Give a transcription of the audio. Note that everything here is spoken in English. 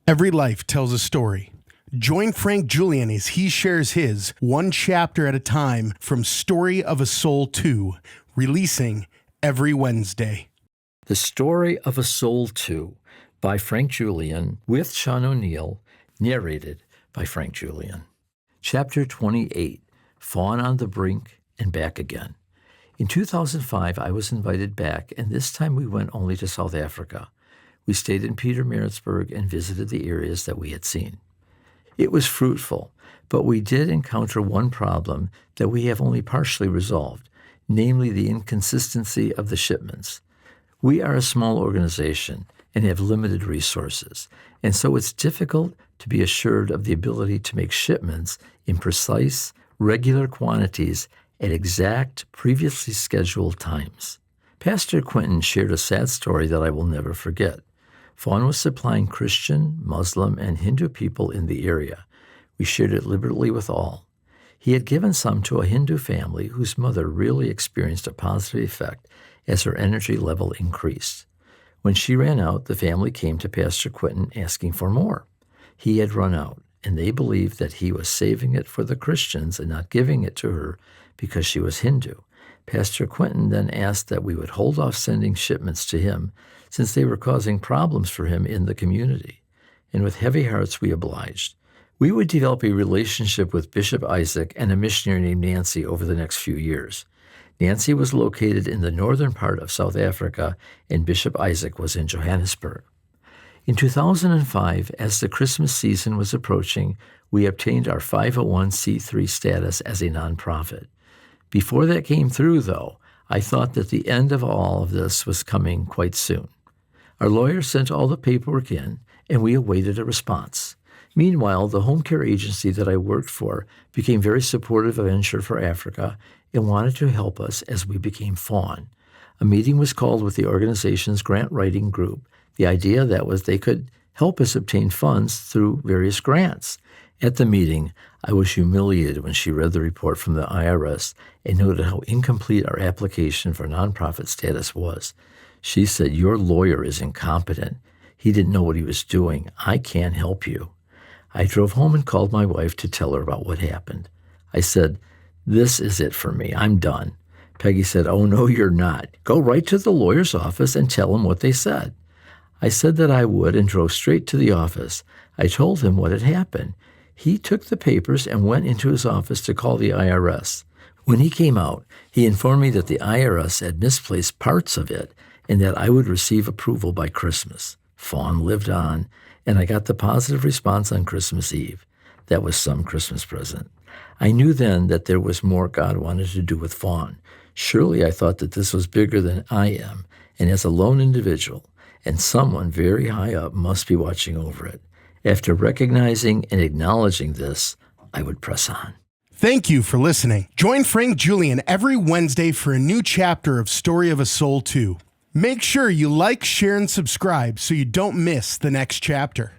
Every life tells a story. Join Frank Julian as he shares his one chapter at a time from Story of a Soul 2, releasing every Wednesday. The Story of a Soul 2 by Frank Julian with Sean O'Neill, narrated by Frank Julian. Chapter 28, Fawn on the Brink and Back Again. In 2005, I was invited back, and this time we went only to South Africa. We stayed in Pietermaritzburg and visited the areas that we had seen. It was fruitful, but we did encounter one problem that we have only partially resolved, namely the inconsistency of the shipments. We are a small organization and have limited resources, and so it's difficult to be assured of the ability to make shipments in precise, regular quantities at exact, previously scheduled times. Pastor Quentin shared a sad story that I will never forget. Fawn was supplying Christian, Muslim, and Hindu people in the area. We shared it liberally with all. He had given some to a Hindu family whose mother really experienced a positive effect as her energy level increased. When she ran out, the family came to Pastor Quentin asking for more. He had run out, and they believed that he was saving it for the Christians and not giving it to her because she was Hindu. Pastor Quentin then asked that we would hold off sending shipments to him since they were causing problems for him in the community. And with heavy hearts, we obliged. We would develop a relationship with Bishop Isaac and a missionary named Nancy over the next few years. Nancy was located in the northern part of South Africa, and Bishop Isaac was in Johannesburg. In 2005, as the Christmas season was approaching, we obtained our 501c3 status as a nonprofit. Before that came through, though, I thought that the end of all of this was coming quite soon. Our lawyer sent all the paperwork in, and we awaited a response. Meanwhile, the home care agency that I worked for became very supportive of Ensure for Africa and wanted to help us as we became Fawn. A meeting was called with the organization's grant writing group. The idea that was they could help us obtain funds through various grants. At the meeting, I was humiliated when she read the report from the IRS and noted how incomplete our application for nonprofit status was. She said, "Your lawyer is incompetent. He didn't know what he was doing. I can't help you." I drove home and called my wife to tell her about what happened. I said, "This is it for me. I'm done." Peggy said, "Oh, no, you're not. Go right to the lawyer's office and tell him what they said." I said that I would and drove straight to the office. I told him what had happened. He took the papers and went into his office to call the IRS. When he came out, he informed me that the IRS had misplaced parts of it and that I would receive approval by Christmas. Fawn lived on, and I got the positive response on Christmas Eve. That was some Christmas present. I knew then that there was more God wanted to do with Fawn. Surely I thought that this was bigger than I am, and as a lone individual, and someone very high up must be watching over it. After recognizing and acknowledging this, I would press on. Thank you for listening. Join Frank Julian every Wednesday for a new chapter of Story of a Soul 2. Make sure you like, share, and subscribe so you don't miss the next chapter.